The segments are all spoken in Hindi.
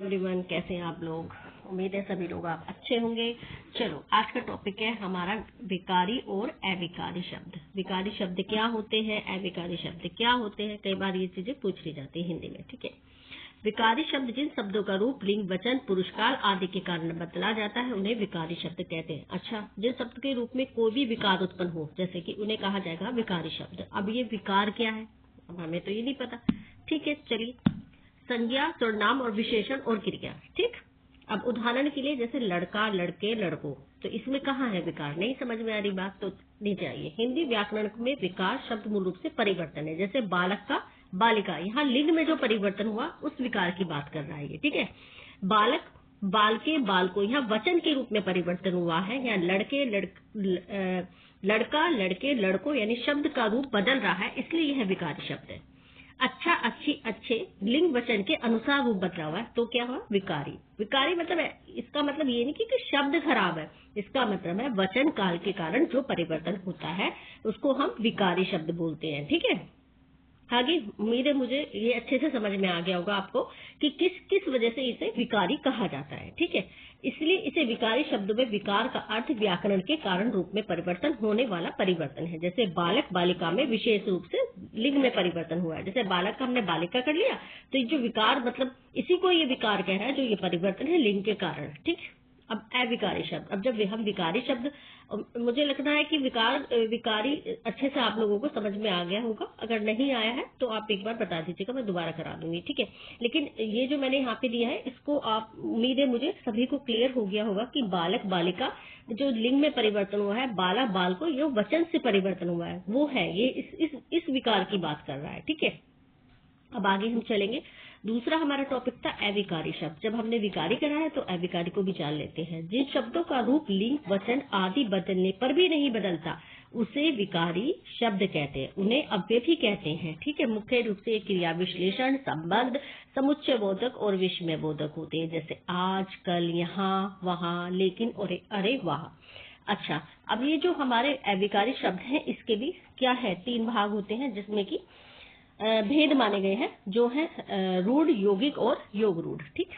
एवरीवन, कैसे हैं आप लोग। उम्मीद है सभी लोग आप अच्छे होंगे। चलो, आज का टॉपिक है हमारा विकारी और अविकारी शब्द। विकारी शब्द क्या होते हैं, अविकारी शब्द क्या होते हैं, कई बार ये चीजें पूछ ली जाती है हिंदी में। ठीक है, विकारी शब्द जिन शब्दों का रूप, लिंग, वचन, पुरुषकाल आदि के कारण बदला जाता है उन्हें विकारी शब्द कहते हैं। अच्छा, जिन शब्द के रूप में कोई भी विकार उत्पन्न हो, जैसे कि उन्हें कहा जाएगा विकारी शब्द। अब ये विकार क्या है, अब हमें तो ये नहीं पता। ठीक है, चलिए, संज्ञा, सर्वनाम और विशेषण और क्रिया। ठीक, अब उदाहरण के लिए जैसे लड़का, लड़के, लड़कों, तो इसमें कहाँ है विकार, नहीं समझ में आ रही बात तो नीचे आइए। हिंदी व्याकरण में विकार शब्द मूल रूप से परिवर्तन है। जैसे बालक का बालिका, यहाँ लिंग में जो परिवर्तन हुआ उस विकार की बात कर रहा है ये। ठीक है, बालक, बालके, बालको, यहाँ वचन के रूप में परिवर्तन हुआ है। यहाँ लड़के, लड़का, लड़के, लड़कों, यानी शब्द का रूप बदल रहा है, इसलिए यह विकारी शब्द है। अच्छा, अच्छी, अच्छे, लिंग वचन के अनुसार रूप बदला हुआ है, तो क्या हुआ, विकारी। विकारी मतलब इसका मतलब ये नहीं कि शब्द खराब है, इसका मतलब है वचन काल के कारण जो परिवर्तन होता है उसको हम विकारी शब्द बोलते हैं। ठीक है, आगे उम्मीद है मुझे ये अच्छे से समझ में आ गया होगा आपको कि किस किस वजह से इसे विकारी कहा जाता है। ठीक है, इसलिए इसे विकारी शब्दों में विकार का अर्थ व्याकरण के कारण रूप में परिवर्तन होने वाला परिवर्तन है। जैसे बालक, बालिका में विशेष रूप से लिंग में परिवर्तन हुआ है। जैसे बालक का हमने बालिका कर लिया, तो ये जो विकार मतलब इसी को ये विकार कह रहा है, जो ये परिवर्तन है लिंग के कारण। ठीक, अब अविकारी शब्द, अब जब हम विकारी शब्द, मुझे लगता है कि विकारी अच्छे से आप लोगों को समझ में आ गया होगा। अगर नहीं आया है तो आप एक बार बता दीजिएगा, मैं दोबारा करा दूंगी। ठीक है, लेकिन ये जो मैंने यहाँ पे दिया है इसको आप, उम्मीद है मुझे सभी को क्लियर हो गया होगा कि बालक, बालिका जो लिंग में परिवर्तन हुआ है, बाला, बाल को ये वचन से परिवर्तन हुआ है, वो है ये इस विकार की बात कर रहा है। ठीक है, अब आगे हम चलेंगे। दूसरा हमारा टॉपिक था अविकारी शब्द। जब हमने विकारी करा है तो अविकारी को भी जान लेते हैं। जिन शब्दों का रूप, लिंग, वचन आदि बदलने पर भी नहीं बदलता उसे विकारी शब्द कहते हैं, उन्हें अव्यय भी कहते हैं। ठीक है, मुख्य रूप से क्रिया विश्लेषण, संबंध, समुच्चय बोधक और विषमय बोधक होते हैं। जैसे आज, कल, यहाँ, वहाँ, लेकिन और अरे, वाह। अच्छा, अब ये जो हमारे अविकारी शब्द हैं इसके भी क्या है, 3 भाग होते हैं जिसमें कि भेद माने गए हैं, जो है रूढ़, यौगिक और योग रूढ़। ठीक,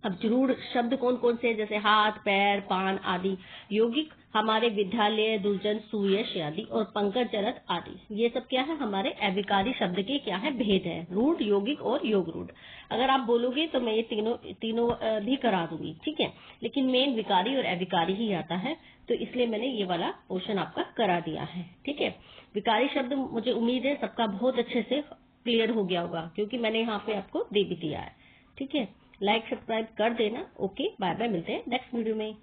अब रूढ़ शब्द कौन कौन से, जैसे हाथ, पैर, पान आदि। यौगिक हमारे विद्यालय, दुर्जन, सुयश आदि और पंकज, जरत आदि। ये सब क्या है, हमारे अविकारी शब्द के क्या है, भेद है, रूढ़, यौगिक और योग रूढ़। अगर आप बोलोगे तो मैं ये तीनों भी करा दूंगी। ठीक है, लेकिन मेन विकारी और अविकारी ही आता है, तो इसलिए मैंने ये वाला पोर्शन आपका करा दिया है। ठीक है, विकारी शब्द मुझे उम्मीद है सबका बहुत अच्छे से क्लियर हो गया होगा, क्योंकि मैंने यहाँ पे आपको दे भी दिया है। ठीक है, लाइक सब्सक्राइब कर देना। ओके, बाय बाय, मिलते हैं नेक्स्ट वीडियो में।